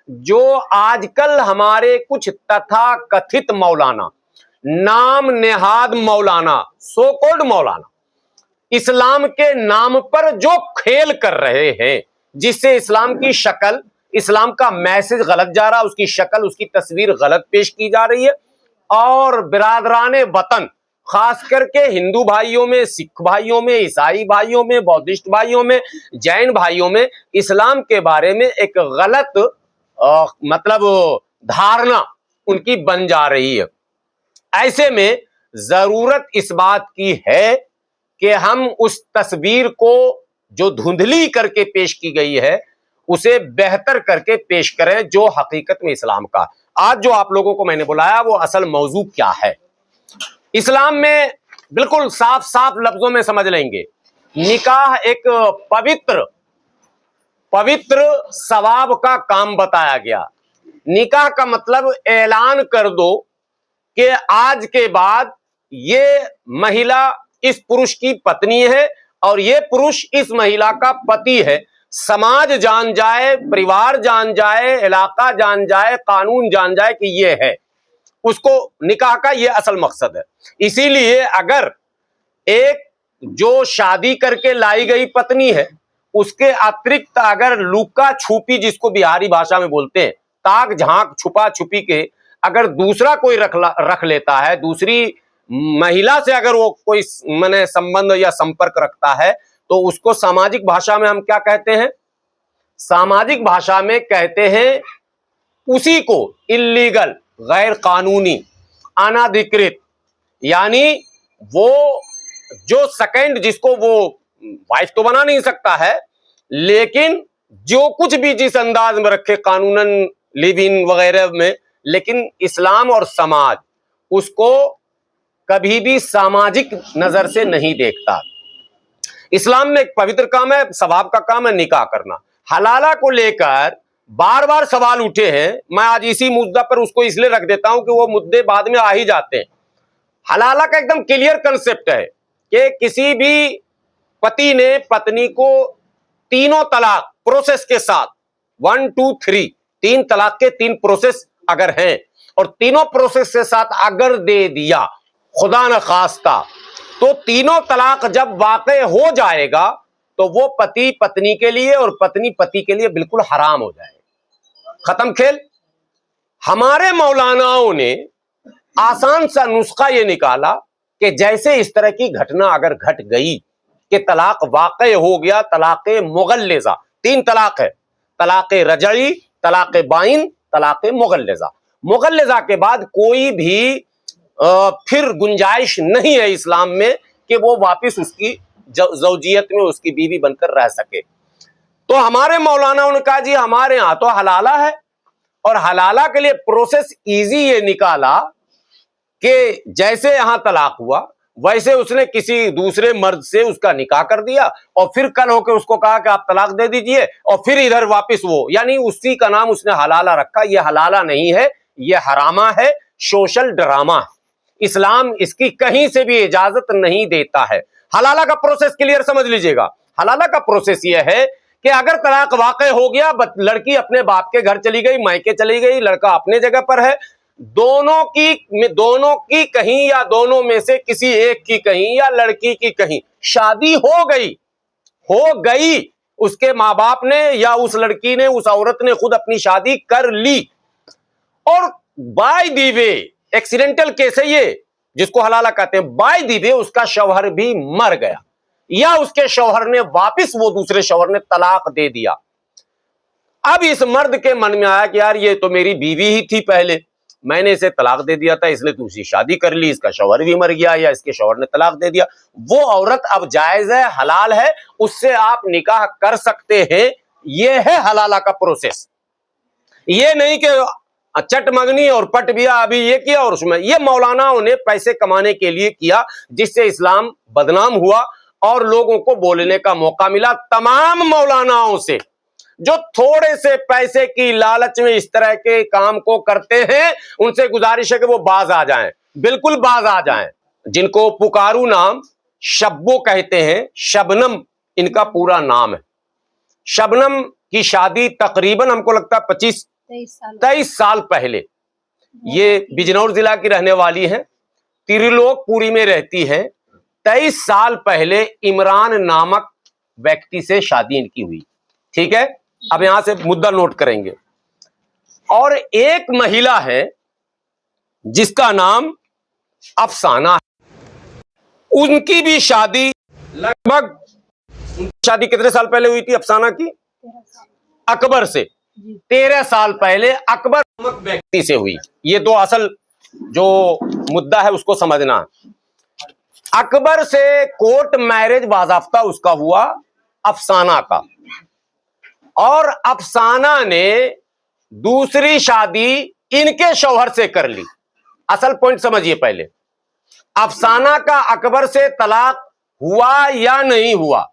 जो आजकल हमारे कुछ तथा कथित मौलाना, नाम नेहाद मौलाना, सो कॉल्ड मौलाना, इस्लाम के नाम पर जो खेल कर रहे हैं, जिससे इस्लाम की शक्ल, इस्लाम का मैसेज गलत जा रहा, उसकी शक्ल, उसकी तस्वीर गलत पेश की जा रही है। और बिरादराने वतन, खास करके हिंदू भाइयों में, सिख भाइयों में, ईसाई भाइयों में, बौद्धिस्ट भाइयों में, जैन भाइयों में इस्लाम के बारे में एक गलत मतलब धारणा उनकी बन जा रही है। ऐसे में जरूरत इस बात की है कि हम उस तस्वीर को जो धुंधली करके पेश की गई है उसे बेहतर करके पेश करें, जो हकीकत में इस्लाम का। आज जो आप लोगों को मैंने बुलाया वो असल मौजू क्या है। इस्लाम में बिल्कुल साफ साफ लफ्जों में समझ लेंगे, निकाह एक पवित्र सवाब का काम बताया गया। निकाह का मतलब ऐलान कर दो कि आज के बाद ये महिला इस पुरुष की पत्नी है और ये पुरुष इस महिला का पति है। समाज जान जाए, परिवार जान जाए, इलाका जान जाए, कानून जान जाए कि ये है। उसको निकाह का ये असल मकसद है। इसीलिए अगर एक जो शादी करके लाई गई पत्नी है, उसके अतिरिक्त अगर लुका छुपी, जिसको बिहारी भाषा में बोलते हैं, ताक झांक छुपा छुपी के अगर दूसरा कोई रख लेता है, दूसरी महिला से अगर वो कोई माने संबंध या संपर्क रखता है, तो उसको सामाजिक भाषा में हम क्या कहते हैं? सामाजिक भाषा में कहते हैं उसी को इल्लीगल, गैर कानूनी, अनाधिकृत। यानी वो जो सेकंड, जिसको वो वाइफ तो बना नहीं सकता है, लेकिन जो कुछ भी जिस अंदाज में रखे कानूनन, लिव इन वगैरह में, लेकिन इस्लाम और समाज उसको कभी भी सामाजिक नजर से नहीं देखता। इस्लाम में एक पवित्र काम है, सवाब का काम है निकाह करना। हलाला को लेकर बार बार सवाल उठे हैं। मैं आज इसी मुद्दा पर उसको इसलिए रख देता हूं कि वो मुद्दे बाद में आ ही जाते हैं। हलाला का एकदम क्लियर कंसेप्ट है कि किसी भी पति ने पत्नी को तीनों तलाक प्रोसेस के साथ 1 2 3 3 तलाक के 3 प्रोसेस अगर हैं और तीनों प्रोसेस के साथ अगर दे दिया खुदा न खास्ता, तो तीनों तलाक जब वाक़ई हो जाएगा तो वो पति पत्नी के लिए और पत्नी पति के लिए बिल्कुल हराम हो जाएगा। खत्म खेल। हमारे मौलानाओं ने आसान सा नुस्खा ये निकाला कि जैसे इस तरह की घटना अगर घट गई कि तलाक वाक़ई हो गया, तलाक़े मुग़ल्लिज़ा, 3 तलाक है, तलाक़े रजई, तलाक़े बाइन, तलाक़े मुग़ल्लिज़ा। मुग़ल्लिज़ा के बाद कोई भी फिर गुंजाइश नहीं है इस्लाम में कि वो वापिस उसकी ज़ौजियत में उसकी बीवी बनकर रह सके। तो हमारे मौलाना ने कहा जी हमारे यहाँ तो हलाला है, और हलाला के लिए प्रोसेस इजी ये निकाला कि जैसे यहां तलाक हुआ वैसे उसने किसी दूसरे मर्द से उसका निकाह कर दिया और फिर कल होकर उसको कहा कि आप तलाक दे दीजिए, और फिर इधर वापस वो, यानी उसी का नाम उसने हलाला रखा। ये हलाला नहीं है, ये हरामा है, सोशल ड्रामा है। इस्लाम इसकी कहीं से भी इजाजत नहीं देता है। हलाला का प्रोसेस क्लियर समझ लीजिएगा। हलाला का प्रोसेस यह है कि अगर तलाक वाक़ई हो गया, लड़की अपने बाप के घर चली गई, मायके चली गई, लड़का अपने जगह पर है, दोनों की कहीं या दोनों में से किसी एक की कहीं या लड़की की कहीं शादी हो गई, उसके माँ बाप ने या उस लड़की ने, उस औरत ने खुद अपनी शादी कर ली, और by the way accidental case है ये जिसको हलाला कहते हैं, बाय दी वे उसका शौहर भी मर गया या उसके शौहर ने वापिस वो दूसरे शौहर ने तलाक दे दिया। अब इस मर्द के मन में आया कि यार ये तो मेरी बीवी ही थी पहले, मैंने इसे तलाक दे दिया था, इसने दूसरी शादी कर ली, इसका शौहर भी मर गया या इसके शौहर ने तलाक दे दिया। वो औरत अब जायज है, हलाल है, उससे आप निकाह कर सकते हैं। ये है हलाला का प्रोसेस। ये नहीं कि चट मगनी और पट बिया अभी ये किया और उसमें, ये मौलानाओं ने पैसे कमाने के लिए किया, जिससे इस्लाम बदनाम हुआ और लोगों को बोलने का मौका मिला। तमाम मौलानाओं से जो थोड़े से पैसे की लालच में इस तरह के काम को करते हैं, उनसे गुजारिश है कि वो बाज आ जाएं, बिल्कुल बाज आ जाएं। जिनको पुकारू नाम शब्बो कहते हैं, शबनम इनका पूरा नाम है। शबनम की शादी तकरीबन हमको लगता है 23 साल पहले। ये बिजनौर जिला की रहने वाली हैं, त्रिलोकपुरी में रहती हैं। 23 साल पहले इमरान नामक व्यक्ति से शादी इनकी हुई। ठीक है, अब यहां से मुद्दा नोट करेंगे। और एक महिला है जिसका नाम अफसाना है, उनकी भी शादी लगभग, शादी कितने साल पहले हुई थी अफसाना की? अकबर से 13 साल पहले अकबर नामक व्यक्ति से हुई। ये दो असल जो मुद्दा है उसको समझना। अकबर से कोर्ट मैरिज बाज़ाफ्ता उसका हुआ अफसाना का, और अफसाना ने दूसरी शादी इनके शौहर से कर ली। असल पॉइंट समझिए पहले, अफसाना का अकबर से तलाक हुआ या नहीं हुआ,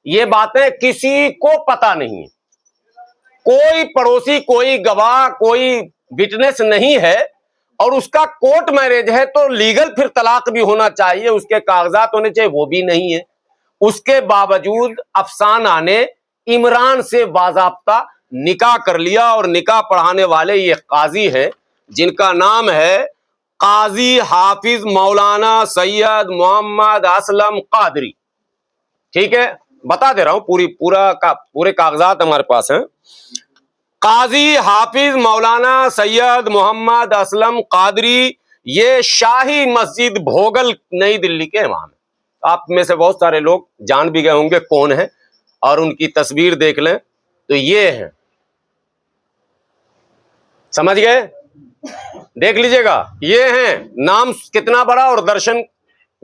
ये बातें किसी को पता नहीं है। कोई पड़ोसी, कोई गवाह, कोई विटनेस नहीं है, और उसका कोर्ट मैरिज है तो लीगल फिर तलाक भी होना चाहिए, उसके कागजात होने चाहिए, वो भी नहीं है। उसके बावजूद अफसाना ने इमरान से बाज़ाब्ता निकाह कर लिया, और निकाह पढ़ाने वाले ये काजी हैं जिनका नाम है काजी हाफिज मौलाना सैयद मोहम्मद असलम कादरी। ठीक है, बता दे रहा हूं, पूरे कागजात हमारे पास हैं। काजी हाफिज मौलाना सैयद मोहम्मद असलम कादरी, ये शाही मस्जिद भोगल नई दिल्ली के इमाम है। आप में से बहुत सारे लोग जान भी गए होंगे कौन है, और उनकी तस्वीर देख लें तो ये है, समझ गए? देख लीजिएगा, ये हैं, नाम कितना बड़ा, और दर्शन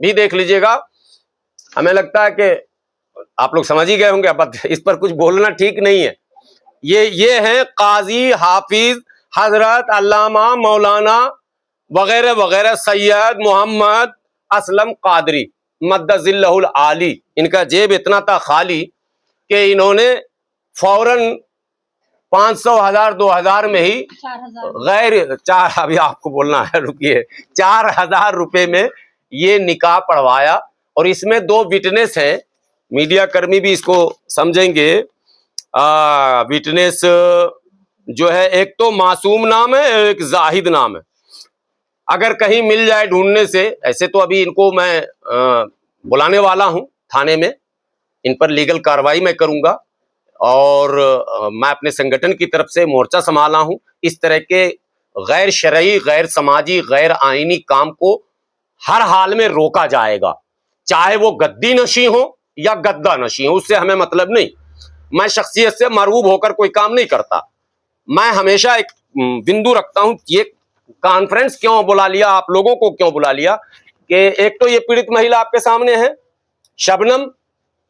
भी देख लीजिएगा। हमें लगता है कि आप लोग समझ ही गए होंगे, अब इस पर कुछ बोलना ठीक नहीं है। ये हैं काजी हाफिज हजरत अल्लामा मौलाना वगैरह वगैरह सैयद मोहम्मद असलम कादरी मद्दजिल्लहुल आली। इनका जेब इतना था खाली कि इन्होंने फौरन 500, 1000, 2000 में ही अभी आपको बोलना है, रुकिए, 4000 रुपए में ये निकाह पढ़वाया। और इसमें 2 विटनेस हैं, मीडिया कर्मी भी इसको समझेंगे। विटनेस जो है, एक तो मासूम नाम है, एक जाहिद नाम है। अगर कहीं मिल जाए ढूंढने से, ऐसे तो अभी इनको मैं बुलाने वाला हूं थाने में, इन पर लीगल कार्रवाई मैं करूंगा, और मैं अपने संगठन की तरफ से मोर्चा संभाला हूं। इस तरह के गैर शरई, गैर समाजी, गैर आईनी काम को हर हाल में रोका जाएगा, चाहे वो गद्दी नशी हो या गद्दा नशी हो, उससे हमें मतलब नहीं। मैं शख्सियत से मरगूब होकर कोई काम नहीं करता। मैं हमेशा एक बिंदु रखता हूं, ये कॉन्फ्रेंस क्यों बुला लिया, आप लोगों को क्यों बुला लिया, कि एक तो ये पीड़ित महिला आपके सामने है, शबनम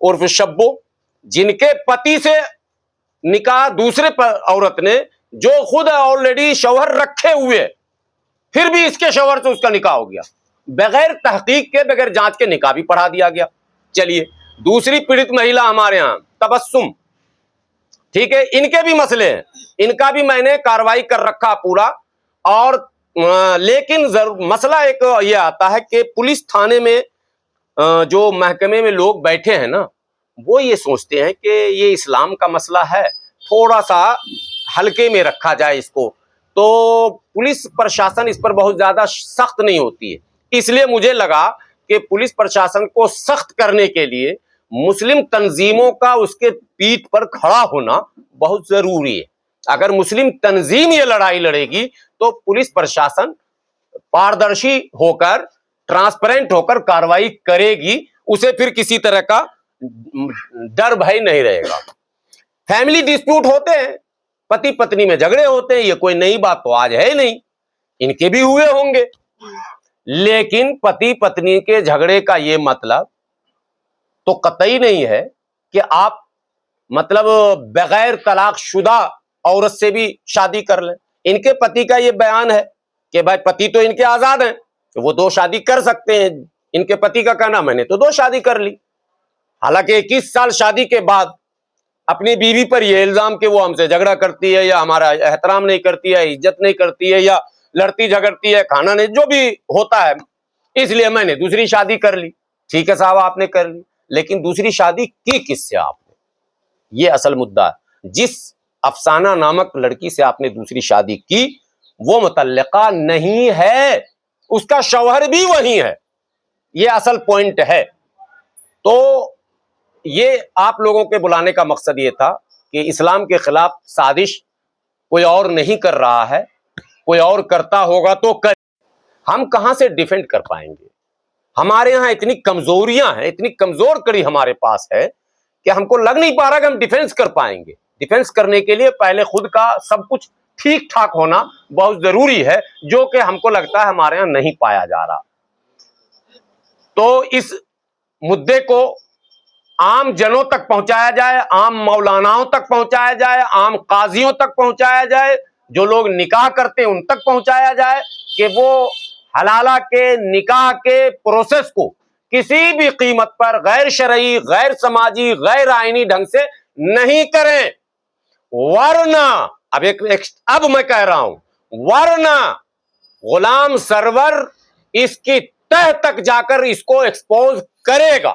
उर्फ शब्बो, जिनके पति से निकाह दूसरे औरत ने, जो खुद ऑलरेडी शौहर रखे हुए, फिर भी इसके शौहर से उसका निकाह हो गया, बगैर तहकीक के, बगैर जांच के निकाह भी पढ़ा दिया गया। चलिए, दूसरी पीड़ित महिला हमारे यहां तबस्सुम, ठीक है, इनके भी मसले हैं, इनका भी मैंने कार्रवाई कर रखा पूरा। और लेकिन मसला एक ये आता है कि पुलिस थाने में जो महकमे में लोग बैठे हैं ना, वो ये सोचते हैं कि ये इस्लाम का मसला है, थोड़ा सा हल्के में रखा जाए इसको, तो पुलिस प्रशासन इस पर बहुत ज्यादा सख्त नहीं होती है। इसलिए मुझे लगा कि पुलिस प्रशासन को सख्त करने के लिए मुस्लिम तंजीमों का उसके पीठ पर खड़ा होना बहुत जरूरी है। अगर मुस्लिम तंजीम ये लड़ाई लड़ेगी तो पुलिस प्रशासन पारदर्शी होकर, ट्रांसपेरेंट होकर कार्रवाई करेगी, उसे फिर किसी तरह का डर भय नहीं रहेगा। फैमिली डिस्प्यूट होते हैं, पति पत्नी में झगड़े होते हैं, ये कोई नई बात तो आज है नहीं, इनके भी हुए होंगे। लेकिन पति पत्नी के झगड़े का ये मतलब तो कतई नहीं है कि आप मतलब बगैर तलाकशुदा औरत से भी शादी कर लें। इनके पति का ये बयान है कि भाई पति तो इनके आजाद हैं, तो वो 2 शादी कर सकते हैं। इनके पति का कहना, मैंने तो 2 शादी कर ली। हालांकि 21 साल शादी के बाद अपनी बीवी पर यह इल्जाम कि वो हमसे झगड़ा करती है, या हमारा एहतराम नहीं करती है, इज्जत नहीं करती है, या लड़ती झगड़ती है, खाना नहीं, जो भी होता है, इसलिए मैंने दूसरी शादी कर ली। ठीक है साहब, आपने कर ली, लेकिन दूसरी शादी की किससे आपने? ये असल मुद्दा है। जिस अफसाना नामक लड़की से आपने दूसरी शादी की, वो मुतल्लिका नहीं है, उसका शौहर भी वही है। ये असल पॉइंट है। तो ये आप लोगों के बुलाने का मकसद ये था कि इस्लाम के खिलाफ साजिश कोई और नहीं कर रहा है, कोई और करता होगा तो कर, हम कहां से डिफेंड कर पाएंगे? हमारे यहां इतनी कमजोरियां हैं, इतनी कमजोर कड़ी हमारे पास है कि हमको लग नहीं पा रहा कि हम डिफेंस कर पाएंगे। डिफेंस करने के लिए पहले खुद का सब कुछ ठीक ठाक होना बहुत जरूरी है, जो कि हमको लगता है हमारे यहां नहीं पाया जा रहा। तो इस मुद्दे को आम जनों तक पहुंचाया जाए, आम मौलानाओं तक पहुंचाया जाए, आम काजियों तक पहुंचाया जाए, जो लोग निकाह करते हैं उन तक पहुंचाया जाए कि वो हलाला के निकाह के प्रोसेस को किसी भी कीमत पर गैर शरई, गैर समाजी, गैर आईनी ढंग से नहीं करें। वरना अब मैं कह रहा हूं, वरना गुलाम सरवर इसकी तह तक जाकर इसको एक्सपोज करेगा।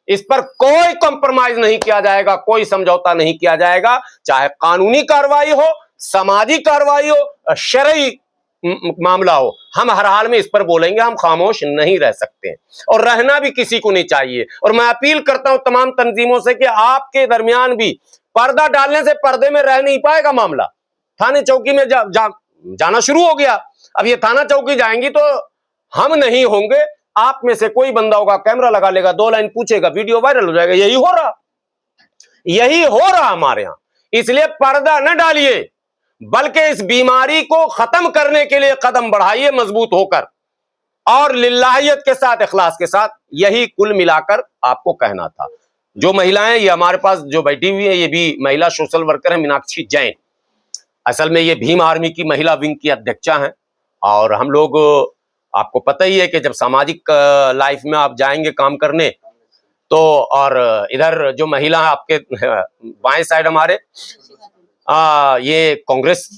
इस पर कोई कॉम्प्रोमाइज नहीं किया जाएगा, कोई समझौता नहीं किया जाएगा, चाहे कानूनी कार्रवाई हो, समाजी कार्रवाई हो, शरई मामला हो। हम हर हाल में इस पर बोलेंगे, हम खामोश नहीं रह सकते और रहना भी किसी को नहीं चाहिए। और मैं अपील करता हूं तमाम तंजीमों से कि आपके दरमियान भी पर्दा डालने से पर्दे में रह नहीं पाएगा मामला। थाने चौकी में जाना शुरू हो गया। अब ये थाना चौकी जाएंगी तो हम नहीं होंगे, आप में से कोई बंदा होगा, कैमरा लगा लेगा, 2 लाइन पूछेगा, वीडियो वायरल हो जाएगा। यही हो रहा हमारे यहां। इसलिए पर्दा न डालिए, बल्कि इस बीमारी को खत्म करने के लिए कदम बढ़ाइए मजबूत होकर और लिल्लाहियत के साथ, इखलास के साथ। यही कुल मिलाकर आपको कहना था। जो महिलाएं ये हमारे पास जो बैठी हुई है, ये भी महिला सोशल वर्कर है, मीनाक्षी जैन। असल में ये भीम आर्मी की महिला विंग की अध्यक्षा हैं। और हम लोग, आपको पता ही है कि जब सामाजिक लाइफ में आप जाएंगे काम करने तो, और इधर जो महिला आपके बाएं साइड हमारे ये कांग्रेस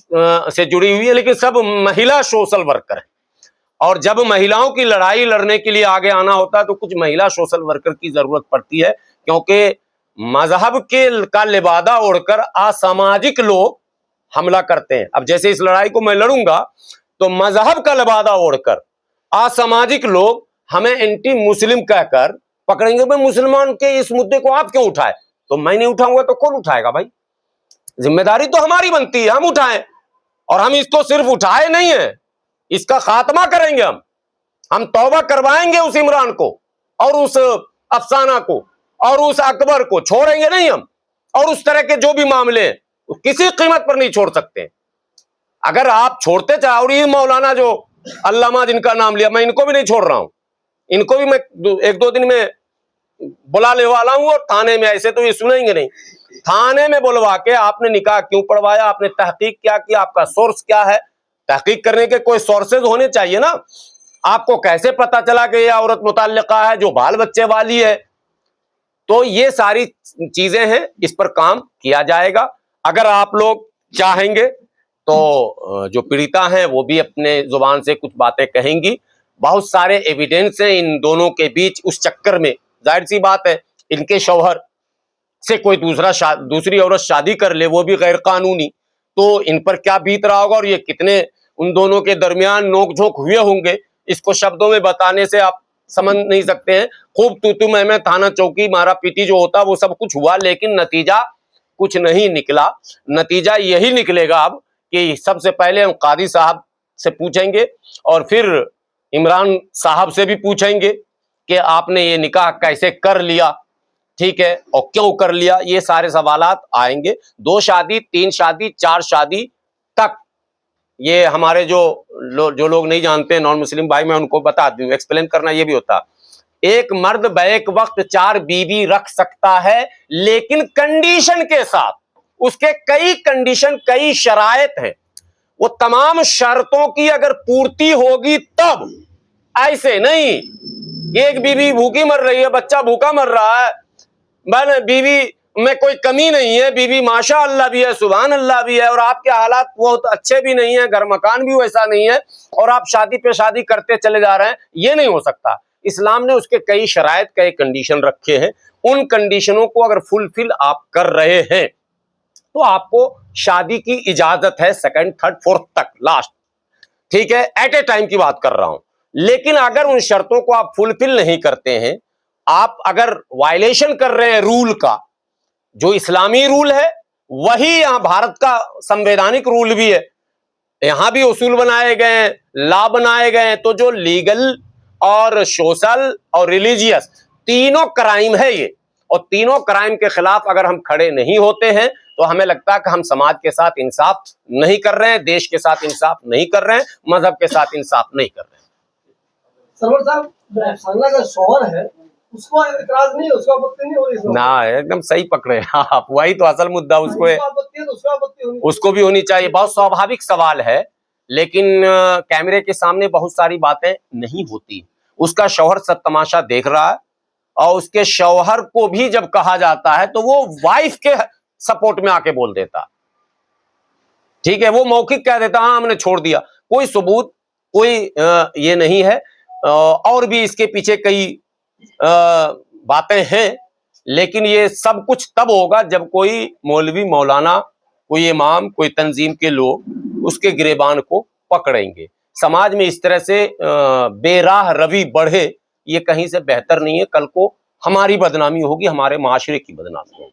से जुड़ी हुई है, लेकिन सब महिला सोशल वर्कर है। और जब महिलाओं की लड़ाई लड़ने के लिए आगे आना होता है तो कुछ महिला सोशल वर्कर की जरूरत पड़ती है, क्योंकि मजहब का लिबादा ओढ़कर असामाजिक लोग हमला करते हैं। अब जैसे इस लड़ाई को मैं लड़ूंगा तो मजहब का लिबादा ओढ़कर असामाजिक लोग हमें एंटी मुस्लिम कहकर पकड़ेंगे। भाई मुसलमान के इस मुद्दे को आप क्यों उठाए? तो मैं नहीं उठाऊंगा तो कौन उठाएगा? भाई जिम्मेदारी तो हमारी बनती है, हम उठाएं। और हम इसको सिर्फ उठाए नहीं है, इसका खात्मा करेंगे। हम तौबा करवाएंगे उस इमरान को और उस अफसाना को और उस अकबर को, छोड़ेंगे नहीं हम। और उस तरह के जो भी मामले किसी कीमत पर नहीं छोड़ सकते। अगर आप छोड़ते चाहे, और ये मौलाना जो अल्लामा जिनका नाम लिया, मैं इनको भी नहीं छोड़ रहा हूं, इनको भी मैं 1-2 दिन में बुलाने वाला हूं। और थाने में ऐसे तो ये सुनेंगे नहीं, थाने में बुलवा के आपने निकाह क्यों पढ़वाया, आपने तहकीक क्या किया, आपका सोर्स क्या है। तहकीक करने के कोई सोर्सेज होने चाहिए ना। आपको कैसे पता चला कि यह औरत मुतल्लिका है जो बाल बच्चे वाली है? तो ये सारी चीजें हैं, इस पर काम किया जाएगा। अगर आप लोग चाहेंगे तो जो पीड़िता हैं वो भी अपने जुबान से कुछ बातें कहेंगी। बहुत सारे एविडेंस हैं इन दोनों के बीच। उस चक्कर में जाहिर सी बात है, इनके शौहर से कोई दूसरी औरत शादी कर ले, वो भी गैर कानूनी, तो इन पर क्या बीत रहा होगा और ये कितने उन दोनों के दरमियान नोकझोंक हुए होंगे, इसको शब्दों में बताने से आप समझ नहीं सकते हैं। खूब तू मैं थाना चौकी मारा पीटी जो होता वो सब कुछ हुआ, लेकिन नतीजा कुछ नहीं निकला। नतीजा यही निकलेगा अब कि सबसे पहले हम कादी साहब से पूछेंगे और फिर इमरान साहब से भी पूछेंगे कि आपने ये निकाह कैसे कर लिया, ठीक है, और क्यों कर लिया। ये सारे सवालात आएंगे। 2 शादी, 3 शादी, 4 शादी तक। ये हमारे जो लोग नहीं जानते, नॉन मुस्लिम भाई, मैं उनको बता दूं, एक्सप्लेन करना ये भी होता। एक मर्द बैक वक्त 4 बीवी रख सकता है, लेकिन कंडीशन के साथ। उसके कई कंडीशन, कई शराइत हैं। वो तमाम शर्तों की अगर पूर्ति होगी तब, ऐसे नहीं। एक बीवी भूखी मर रही है, बच्चा भूखा मर रहा है, बीवी में कोई कमी नहीं है, बीवी माशा अल्लाह भी है, सुभान अल्लाह भी है, और आपके हालात बहुत अच्छे भी नहीं है, घर मकान भी वैसा नहीं है, और आप शादी पे शादी करते चले जा रहे हैं, ये नहीं हो सकता। इस्लाम ने उसके कई शराइत, कई कंडीशन रखे हैं। उन कंडीशनों को अगर फुलफिल आप कर रहे हैं तो आपको शादी की इजाजत है सेकंड, थर्ड, फोर्थ तक, लास्ट, ठीक है, एट ए टाइम की बात कर रहा हूं। लेकिन अगर उन शर्तों को आप फुलफिल नहीं करते हैं, आप अगर वायलेशन कर रहे हैं रूल का, जो इस्लामी रूल है वही यहां भारत का संवैधानिक रूल भी है, यहां भी उसूल बनाए गए हैं, लॉ बनाए गए हैं, तो जो लीगल और सोशल और रिलीजियस तीनों क्राइम है ये, और तीनों क्राइम के खिलाफ अगर हम खड़े नहीं होते हैं तो हमें लगता है कि हम समाज के साथ इंसाफ नहीं कर रहे हैं, देश के साथ इंसाफ नहीं कर रहे हैं, मजहब के साथ इंसाफ नहीं कर रहे हैं। सरवर साहब, सांगला का शौहर है, उसको इतराज नहीं, उसको आपत्ति नहीं हो रही ना, एकदम सही पकड़े आप, वही तो असल मुद्दा उसको है, उसको भी होनी चाहिए। बहुत स्वाभाविक सवाल है, लेकिन कैमरे के सामने बहुत सारी बातें नहीं होती। उसका शौहर सब तमाशा देख रहा है, और उसके शौहर को भी जब कहा जाता है तो वो वाइफ के सपोर्ट में आके बोल देता, ठीक है, वो मौखिक कह देता हाँ हमने छोड़ दिया, कोई सबूत, कोई ये नहीं है। और भी इसके पीछे कई बातें हैं, लेकिन ये सब कुछ तब होगा जब कोई मौलवी, मौलाना, कोई इमाम, कोई तंजीम के लोग उसके गिरेबान को पकड़ेंगे। समाज में इस तरह से बेराह रवि बढ़े, ये कहीं से बेहतर नहीं है। कल को हमारी बदनामी होगी, हमारे माशरे की बदनामी होगी।